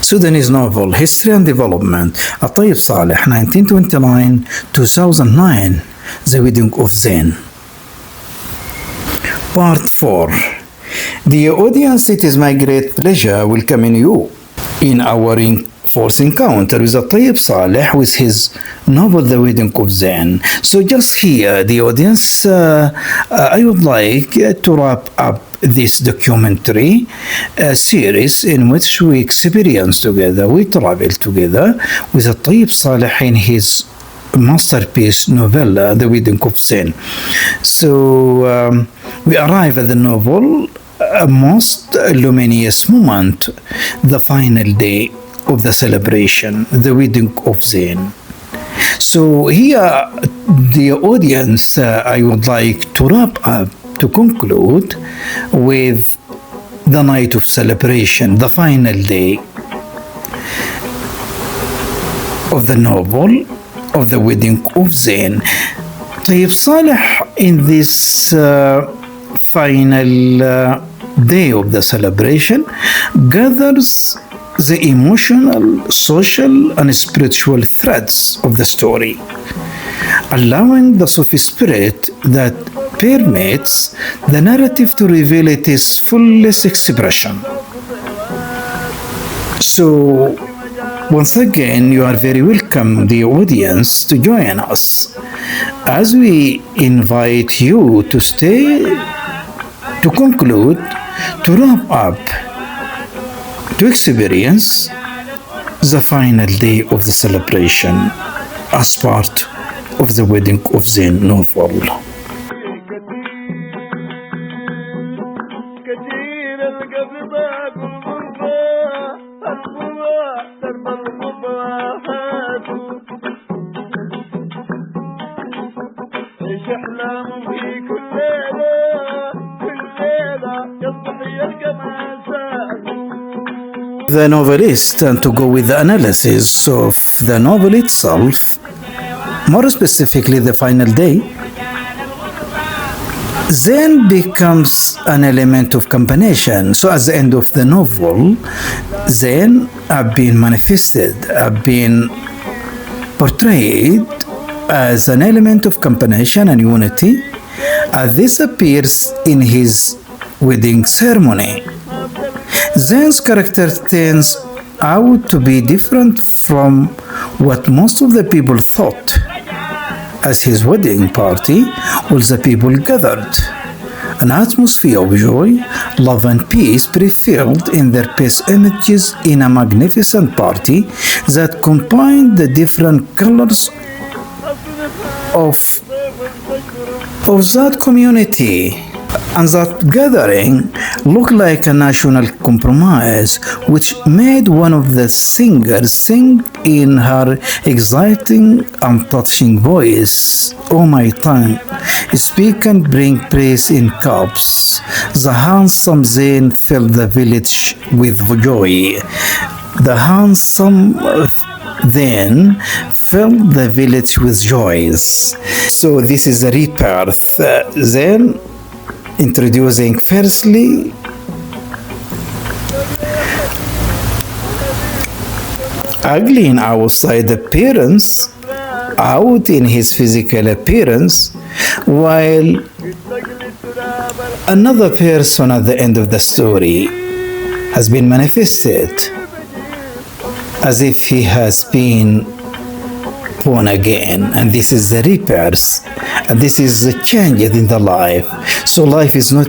Sudanese novel History and Development, Tayeb Salih, 1929-2009, The Wedding of Zein. Part 4. Dear audience, it is my great pleasure welcoming you in our fourth encounter with Tayeb Salih with his novel The Wedding of Zein. So just here, the audience, I would like to wrap up this documentary series in which we experience together, we travel together with Tayeb Salih in his masterpiece novella, The Wedding of Zein. So we arrive at the novel, a most luminous moment, the final day of the celebration, the Wedding of Zein. So here, the audience, I would like to wrap up, to conclude with the night of celebration, the final day of the novel of the Wedding of Zein. Tayeb Salih, in this final day of the celebration, gathers the emotional, social, and spiritual threads of the story, allowing the Sufi spirit that permits the narrative to reveal its fullest expression. So, once again, you are very welcome, the audience, to join us as we invite you to stay, to conclude, to wrap up, to experience the final day of the celebration as part of the Wedding of Zein novel. The novelist, and to go with the analysis of the novel itself, more specifically the final day, Zein becomes an element of combination. So at the end of the novel, Zein have been manifested, have been portrayed as an element of combination and unity, as this appears in his wedding ceremony. Zein's character turns out to be different from what most of the people thought. As his wedding party, all the people gathered. An atmosphere of joy, love and peace prevailed in their best images in a magnificent party that combined the different colors of that community. And that gathering looked like a national compromise, which made one of the singers sing in her exciting and touching voice. Oh my tongue, speak and bring praise in cups. The handsome Zain filled the village with joy. The handsome then filled the village with joys. So this is the rebirth. Then introducing firstly ugly in outside appearance, out in his physical appearance, while another person at the end of the story has been manifested as if he has been born again, and this is the rebirth, and this is the change in the life. So life is not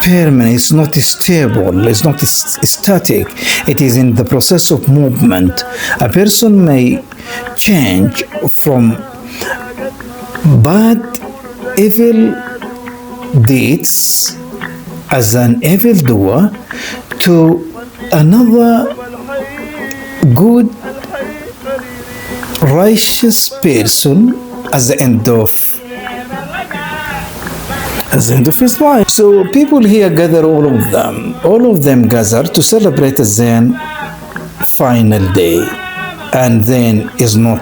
permanent, it's not stable, it's not static. It is in the process of movement. A person may change from bad, evil deeds as an evildoer to another good, righteous person at the end of his life. So people here gather, all of them gather to celebrate the Zain final day, and then is not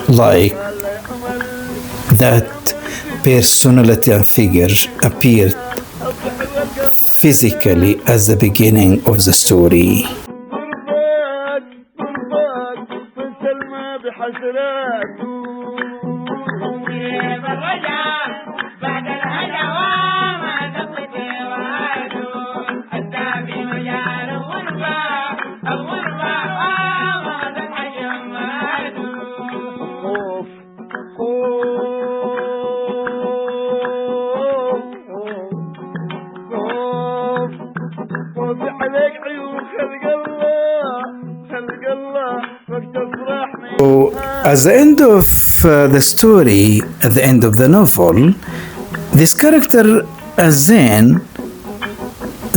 like that personality and figure appeared physically as the beginning of the story. So, at the end of the story, at the end of the novel, this character Zain,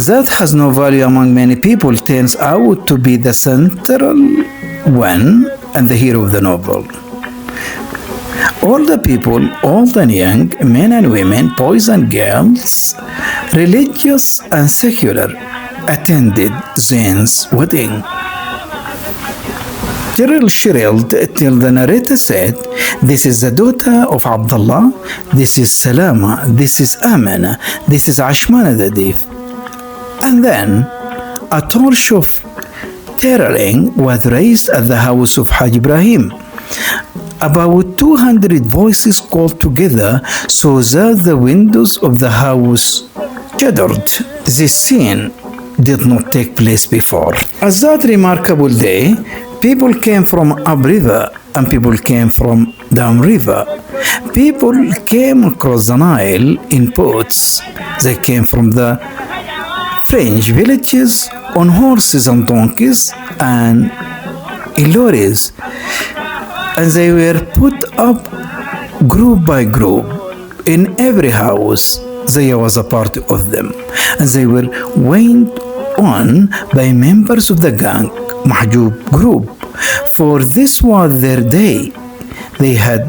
that has no value among many people, turns out to be the central one and the hero of the novel. All the people, old and young, men and women, boys and girls, religious and secular, attended Zain's wedding. Cheryl shrilled till the narrator said, "This is the daughter of Abdullah, this is Salama, this is Amana, this is Ashmana the Deef." And then a torch of terroring was raised at the house of Hajj Ibrahim. About 200 voices called together so that the windows of the house shuddered. This scene did not take place before. At that remarkable day, people came from upriver and people came from downriver. People came across the Nile in boats. They came from the French villages on horses and donkeys and in lorries. And they were put up group by group. In every house there was a party of them. And they were waited on by members of the gang Mahjoub group, for this was their day. They had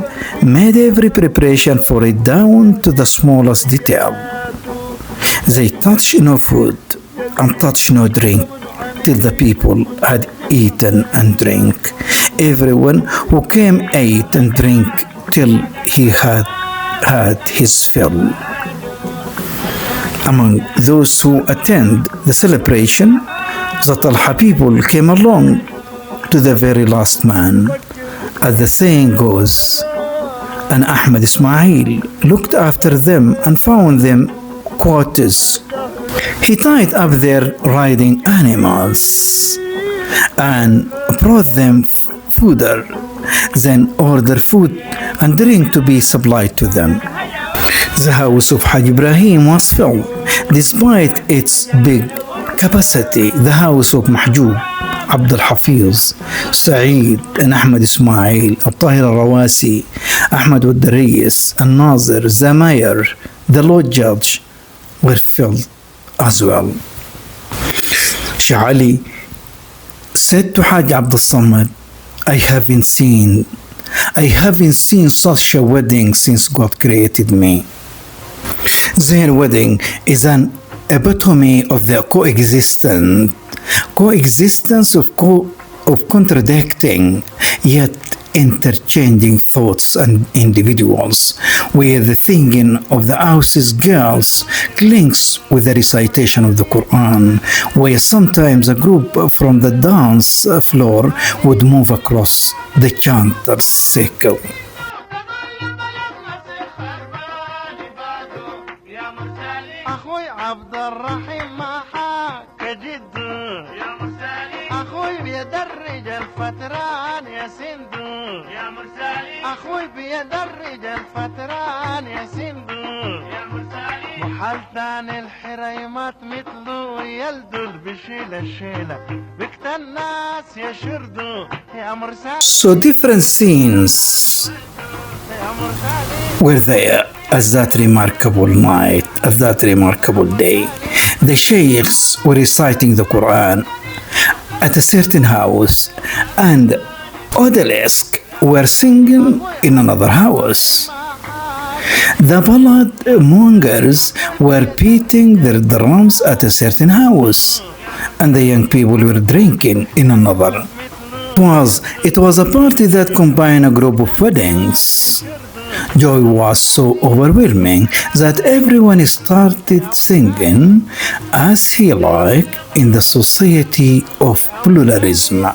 made every preparation for it down to the smallest detail. They touched no food and touched no drink till the people had eaten and drank. Everyone who came ate and drank till he had his fill. Among those who attend the celebration, the Talha people came along to the very last man, as the saying goes, and Ahmed Ismail looked after them and found them quarters. He tied up their riding animals and brought them fodder, then ordered food and drink to be supplied to them. The house of Hajj Ibrahim was filled. Despite its big capacity, the house of Mahjoub, Abdul Hafiz, Saeed and Ahmed Ismail, Al-Tahir Al-Rawasi, Ahmed Al-Dariyas, Al-Nazir, Zamayer, the Lord Judge were filled as well. Sheikh Ali said to Hajj Abdul Samad, I haven't seen such a wedding since God created me. Their wedding is an epitome of the coexistence of contradicting yet interchanging thoughts and individuals, where the singing of the house's girls clinks with the recitation of the Quran, where sometimes a group from the dance floor would move across the chanter's circle. أخوي عبد الرحيم ما حاك جده يا مرسالي أخوي بيدرج الفتران يا سندو يا مرسالي أخوي بيدرج الفتران يا سندو يا مرسالي محلتان الحريمات مثله يلدل بشيل الشيلة بكت الناس يشردو يا مرسالي. So different scenes were there at that remarkable night, at that remarkable day. The sheikhs were reciting the Quran at a certain house, and odalisques were singing in another house. The ballad mongers were beating their drums at a certain house, and the young people were drinking in another. It was a party that combined a group of weddings. Joy was so overwhelming that everyone started singing as he liked in the society of pluralism,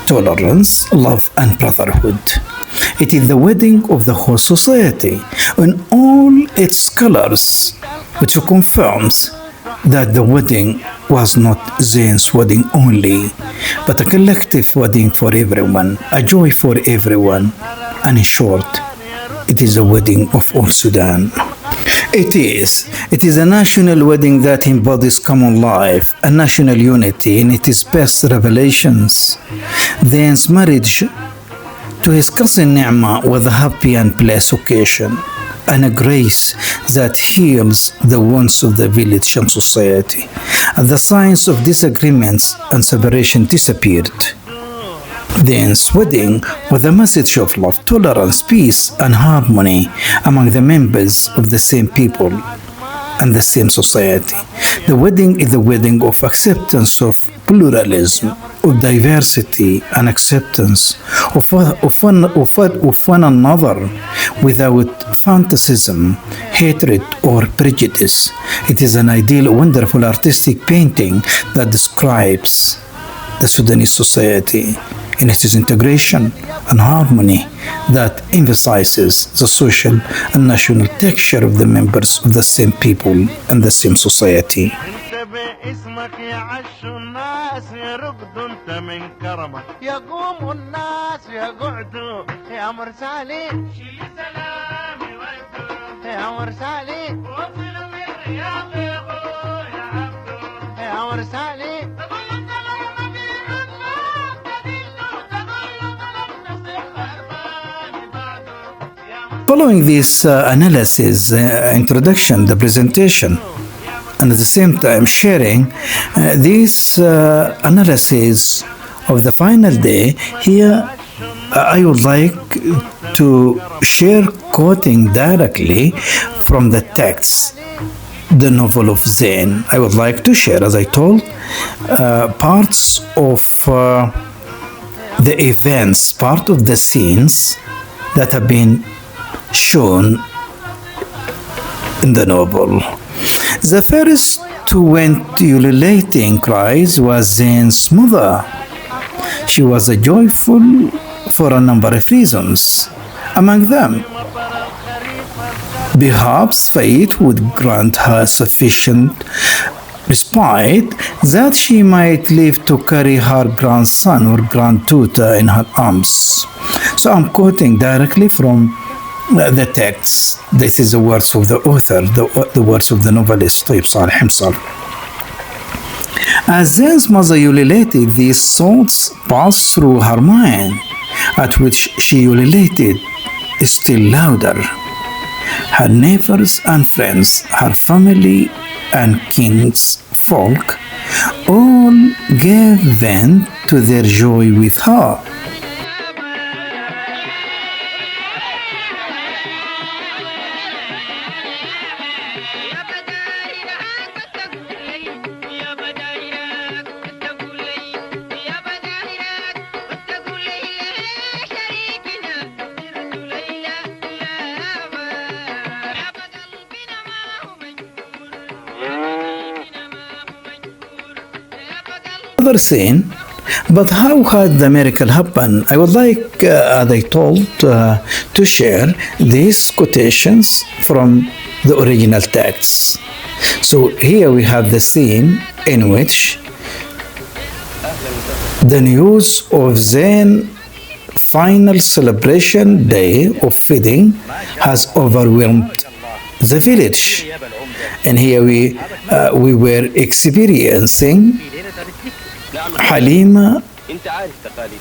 tolerance, love, and brotherhood. It is the wedding of the whole society in all its colors, which confirms that the wedding was not Zain's wedding only, but a collective wedding for everyone, a joy for everyone, and in short, it is a wedding of all Sudan. It is a national wedding that embodies common life, a national unity in its best revelations. Zain's marriage to his cousin Ni'ma was a happy and blessed occasion, and a grace that heals the wounds of the village and society. The signs of disagreements and separation disappeared. Zain's wedding was a message of love, tolerance, peace, and harmony among the members of the same people and the same society. The wedding is the wedding of acceptance of pluralism, of diversity, and acceptance of one another without fanaticism, hatred, or prejudice. It is an ideal, wonderful artistic painting that describes the Sudanese society in its integration and harmony, that emphasizes the social and national texture of the members of the same people and the same society. Following this analysis, introduction, the presentation, and at the same time sharing this analysis of the final day, here I would like to share quoting directly from the text, the novel of Zein. I would like to share, as I told, parts of the events, part of the scenes that have been shown in the novel. The first to went ululating cries was Zain's mother. She was joyful for a number of reasons. Among them, perhaps fate would grant her sufficient respite that she might live to carry her grandson or granddaughter in her arms. So I'm quoting directly from the text. This is the words of the author, the words of the novelist Tayeb Salih himself. As Zain's mother ululated, these thoughts passed through her mind, at which she ululated still louder. her neighbors and friends, her family and king's folk, all gave vent to their joy with her. Another scene, but how had the miracle happen? I would like, as I told, to share these quotations from the original texts. So here we have the scene in which the news of Zain final celebration day of feeding has overwhelmed the village, and here we were experiencing Halima,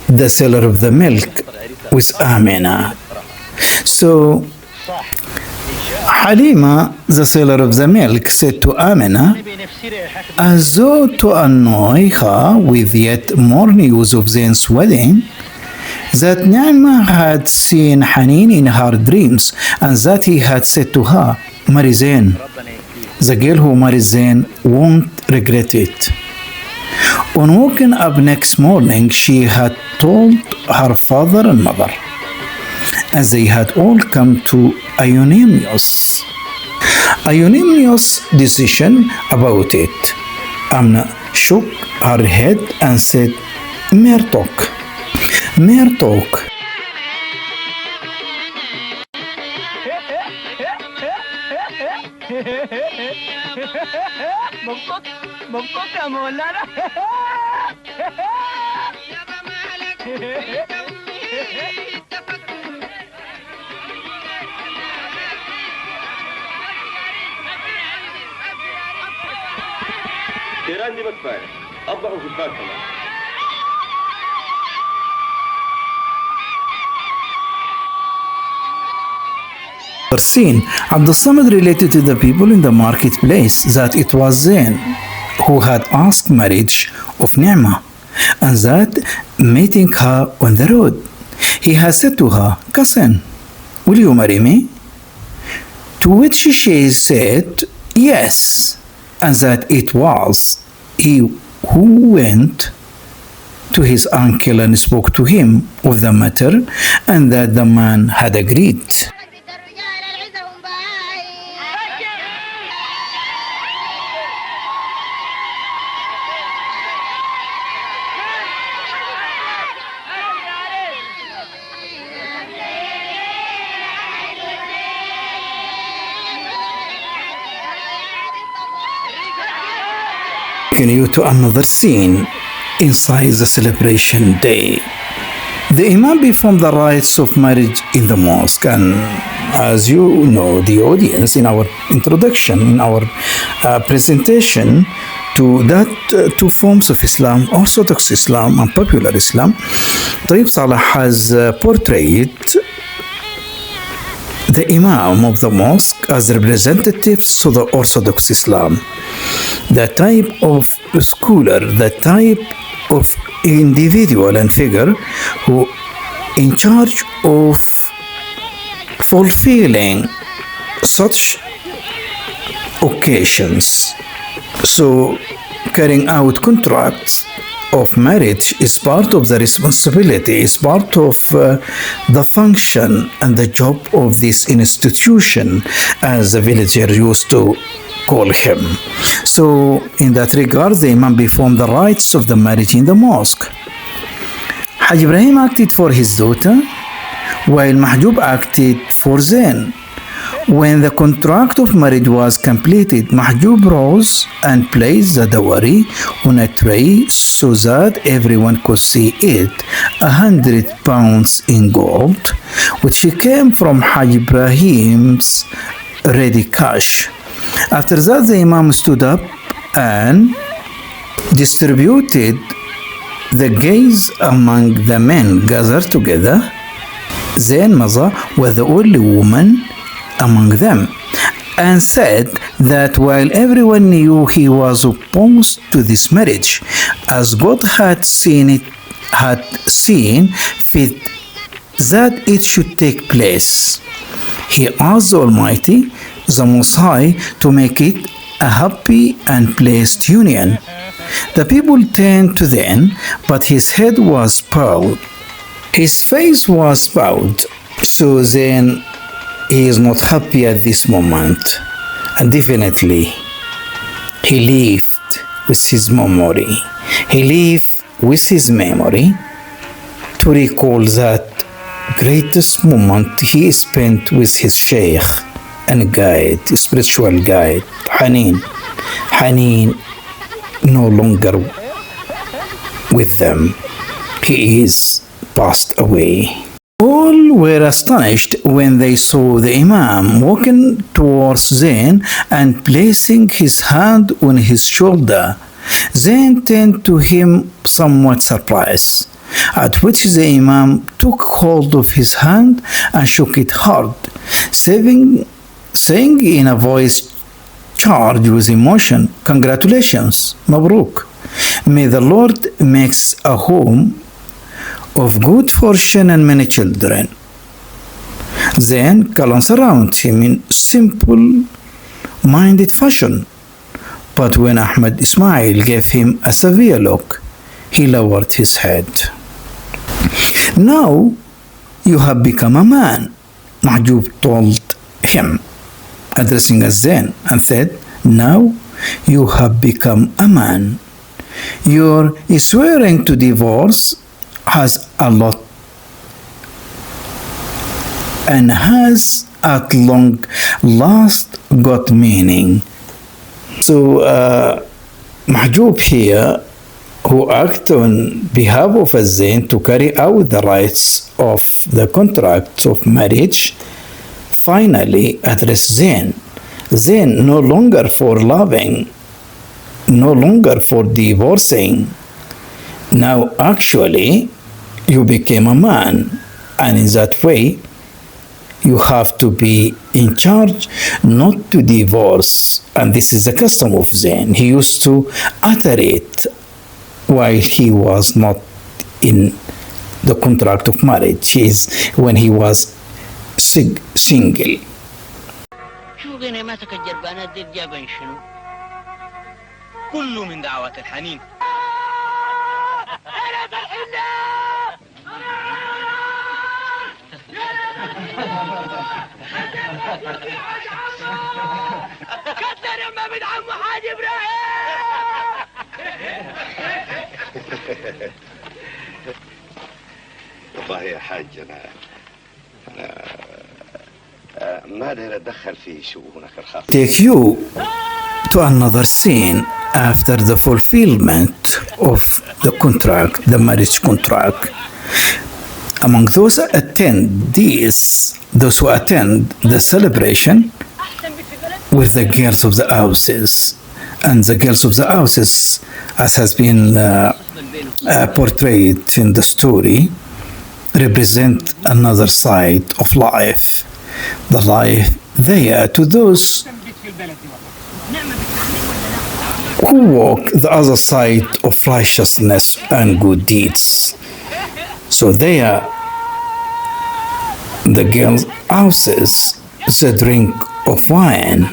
the seller of the milk, with Amina. So Halima, the seller of the milk, said to Amina, as though to annoy her with yet more news of Zain's wedding, that Ni'ma had seen Hanin in her dreams, and that he had said to her, marry Zain. The girl who marries Zain won't regret it. On waking up next morning, she had told her father and mother, and they had all come to a unanimous decision about it. Amna shook her head and said, mere talk. تيران دي بكفاية أطبعوا في الباك كمان. Scene. Abdul Samad related to the people in the marketplace that it was Zain who had asked marriage of Ni'ma, and that meeting her on the road, he had said to her, cousin, will you marry me? To which she said, yes, and that it was he who went to his uncle and spoke to him of the matter, and that the man had agreed. You to another scene inside the celebration day. The Imam performed the rites of marriage in the mosque, and as you know, the audience, in our introduction, in our presentation to that two forms of Islam, Orthodox Islam and popular Islam, Tayeb Salih has portrayed the Imam of the mosque as representatives to the Orthodox Islam, the type of scholar, the type of individual and figure who in charge of fulfilling such occasions. So carrying out contracts of marriage is part of the responsibility, is part of the function and the job of this institution, as the villager used to call him. So in that regard, the Imam performed the rites of the marriage in the mosque. Haj Ibrahim acted for his daughter, while Mahjub acted for Zain. When the contract of marriage was completed, Mahjub rose and placed the dowry on a tray so that everyone could see it, 100 pounds in gold, which came from Haj Ibrahim's ready cash. After that, the Imam stood up and distributed the gaze among the men gathered together. Zain Maza was the only woman among them, and said that while everyone knew he was opposed to this marriage, as God had seen fit that it should take place, he asked the Almighty, the Most High, to make it a happy and blessed union. The people turned to Zain, but his head was bowed. His face was bowed. So then he is not happy at this moment. And definitely he lived with his memory. He lived with his memory to recall that greatest moment he spent with his sheikh and guide, spiritual guide, Hanin. Hanin no longer with them. He is passed away. All were astonished when they saw the Imam walking towards Zain and placing his hand on his shoulder. Zain turned to him somewhat surprised, at which the Imam took hold of his hand and shook it hard, saying in a voice charged with emotion, "Congratulations, Mabruk. May the Lord make a home of good fortune and many children." Then glanced around him in simple-minded fashion. But when Ahmed Ismail gave him a severe look, he lowered his head. "Now you have become a man," Mahjoub told him, addressing Zain, and said, "Now you have become a man. Your swearing to divorce has a lot and has at long last got meaning." So Mahjoub here, who act on behalf of Zain to carry out the rights of the contract of marriage, finally addressed Zain. Zain no longer for loving, no longer for divorcing. Now actually you became a man, and in that way you have to be in charge not to divorce. And this is the custom of Zain. He used to utter it while he was not in the contract of marriage. When he was single. شو غنى ماسك الجربانات دي جابن شنو؟ كله من دعوة الحنين. أنا بالحنة! كتر ما بدعم حاج إبراهيم! والله يا حاج أنا ما أقدر أتدخل في شؤونك الخاصة. Take you to another scene after the fulfillment of the contract, the marriage contract. Among those who attend the celebration were the girls of the houses. And the girls of the houses, as has been portrayed in the story, represent another side of life. The life there to those who walk the other side of righteousness and good deeds. So there, the girls' houses, the drink of wine,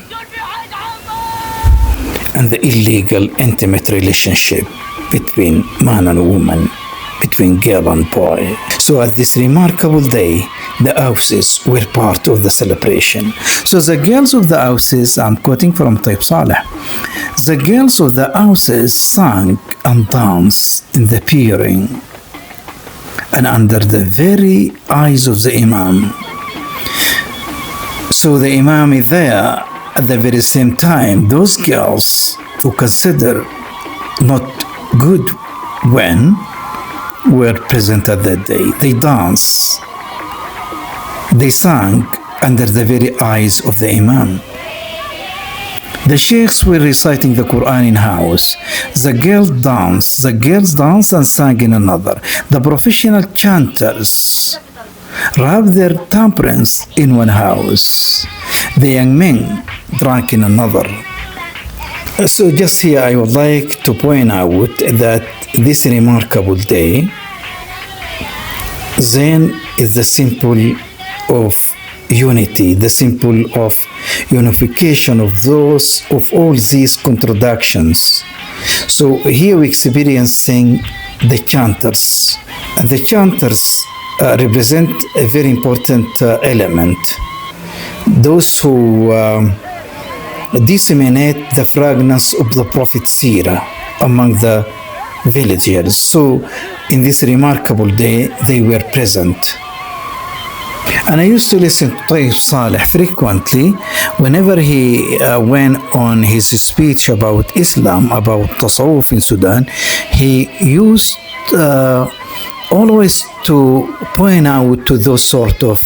and the illegal intimate relationship between man and woman, between girl and boy. So at this remarkable day, the houses were part of the celebration. So the girls of the houses, I'm quoting from Tayeb Salih, the girls of the houses sang and danced in the peering and under the very eyes of the Imam. So the Imam is there at the very same time. Those girls who consider not good when were present at that day. They danced, they sang under the very eyes of the Imam. The sheikhs were reciting the Quran in house. The girls danced and sang in another. The professional chanters rubbed their tambourines in one house. The young men drank in another. So just here I would like to point out that this remarkable day, Zain is the symbol of unity, the symbol of unification of all these contradictions. So here we're experiencing the chanters. The chanters represent a very important element. Those who disseminate the fragrance of the Prophet's seerah among the villagers. So in this remarkable day, they were present. And I used to listen to Tayeb Salih frequently whenever he went on his speech about Islam, about Tasawwuf in Sudan. He used always to point out to those sort of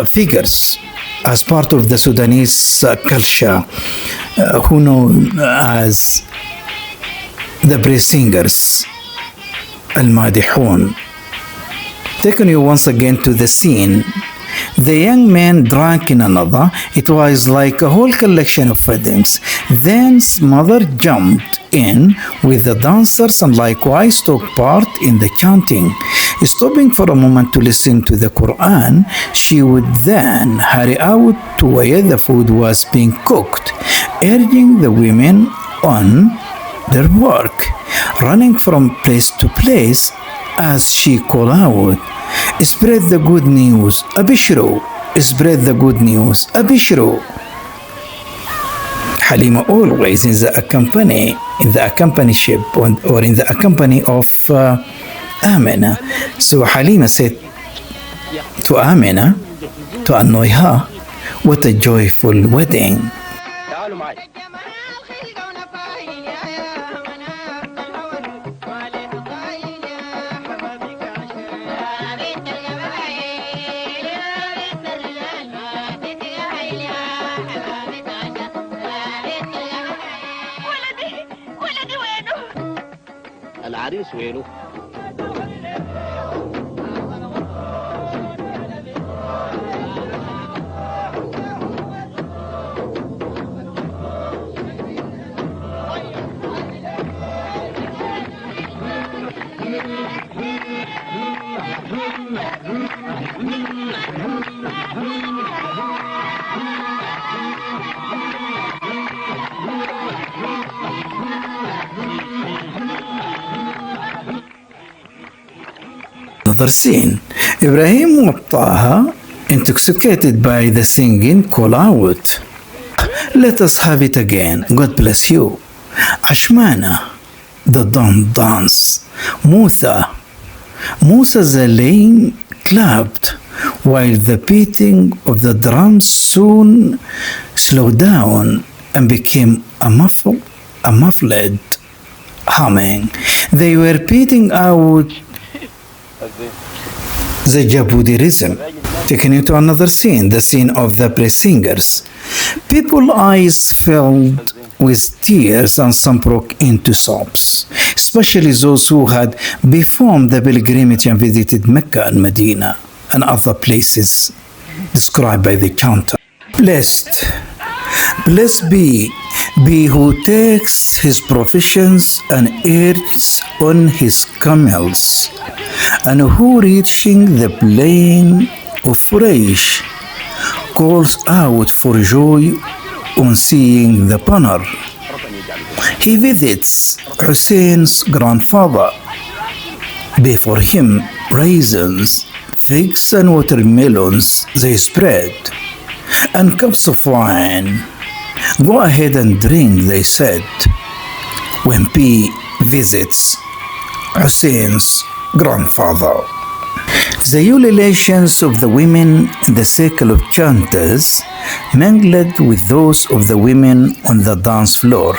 figures as part of the Sudanese culture, who known as the praise singers, al-madihun. Taking you once again to the scene, the young man drank in another. It was like a whole collection of weddings. Then his mother jumped in with the dancers and likewise took part in the chanting. Stopping for a moment to listen to the Quran, she would then hurry out to where the food was being cooked, urging the women on their work, running from place to place as she called out, "Spread the good news, Abishro! Spread the good news, Abishro!" Halima always in the accompanyship or in the company of Amina. So Halima said to Amina, to annoy her, "What a joyful wedding." العريس وينه؟ Another scene. Ibrahim and Taha, intoxicated by the singing, call out, "Let us have it again. God bless you." Ashmana, the dawn dance. Musa the lane clapped, while the beating of the drums soon slowed down and became a muffled humming. They were beating out the Jabudirism. Taken into another scene, the scene of the praise singers. People's eyes filled with tears and some broke into sobs, especially those who had performed the pilgrimage and visited Mecca and Medina and other places described by the chanter. Blessed be who takes his provisions and urges on his camels, and who reaching the plain of Quraysh calls out for joy on seeing the banner. He visits Hussein's grandfather. Before him, raisins, figs, and watermelons they spread, and cups of wine. Go ahead and drink, they said, when P visits Hussein's grandfather. The ululations of the women in the circle of chanters mingled with those of the women on the dance floor.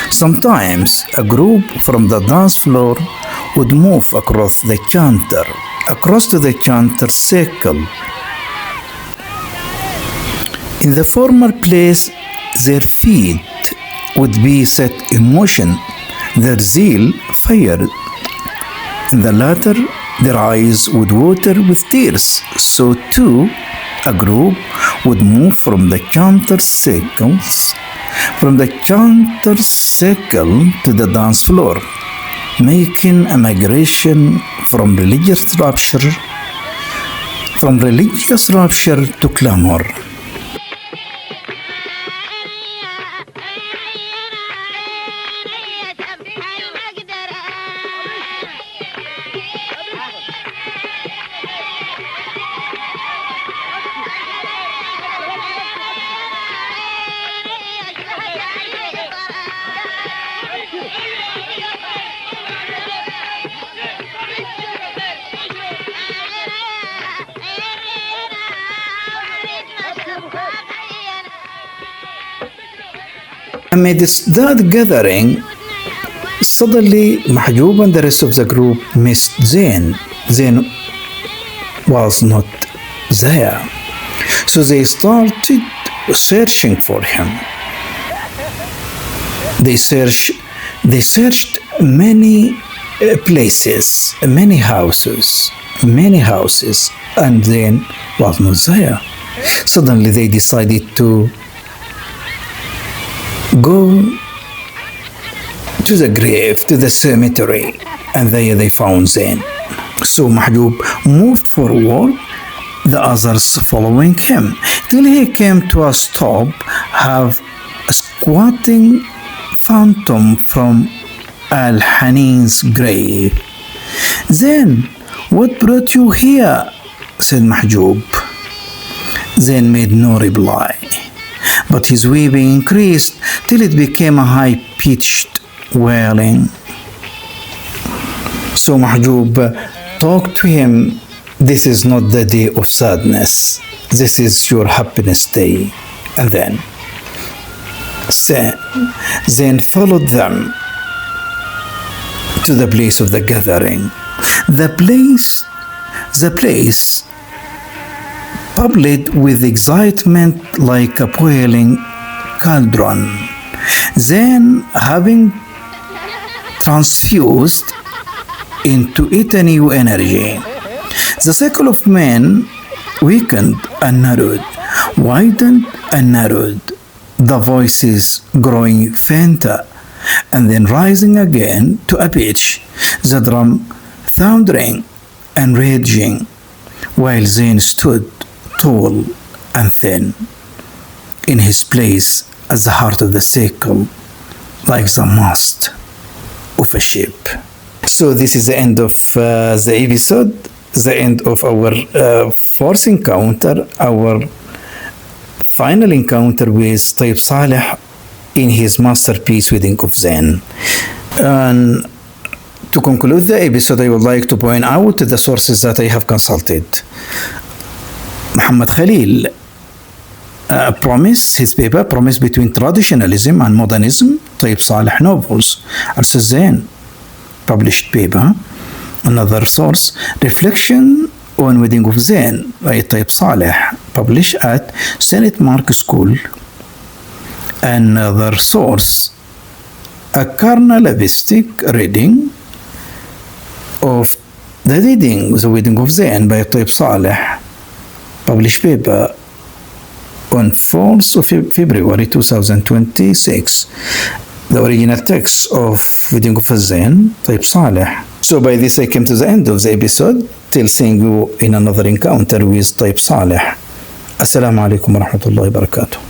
Sometimes a group from the dance floor would move across to the chanter circle. In the former place, their feet would be set in motion, their zeal fired. In the latter, their eyes would water with tears. So too, a group would move from the counter circle to the dance floor, making a migration from religious rupture to clamor. Amidst that gathering, suddenly Mahjoub and the rest of the group missed Zein. Zein was not there. So they started searching for him. They searched many places, many houses, and Zein was not there. Suddenly they decided to go to the grave, to the cemetery, and there they found Zein. So Mahjoub moved forward, the others following him, till he came to a stop, have a squatting phantom from Al-Hanin's grave. "Zein, what brought you here?" said Mahjoub. Zein made no reply, but his weeping increased till it became a high-pitched wailing. So Mahjoub talked to him, "This is not the day of sadness. This is your happiness day." And then Zein followed them to the place of the gathering. The place bubbled with excitement like a boiling cauldron. Then, having transfused into it a new energy, the circle of men weakened and narrowed, widened and narrowed, the voices growing fainter and then rising again to a pitch, the drum thundering and raging, while Zein stood tall and thin in his place at the heart of the circle, like the mast of a ship. So this is the end of the episode, the end of our fourth encounter, our final encounter with Tayeb Salih in his masterpiece Wedding of Zein. And to conclude the episode, I would like to point out the sources that I have consulted. Muhammad Khalil his paper Promise Between Traditionalism and Modernism, Tayeb Salih Novels, Arsa Zein, published paper. Another source, Reflection on Wedding of Zein by Tayeb Salih, published at St. Mark School. Another source, a carnalistic reading of the Wedding of Zein by Tayeb Salih, published paper on 4th of February 2026. The original text of Wedding of Zein, Tayeb Salih. So by this I came to the end of the episode, till seeing you in another encounter with Tayeb Salih. Assalamu alaikum wa rahmatullahi wa barakatuh.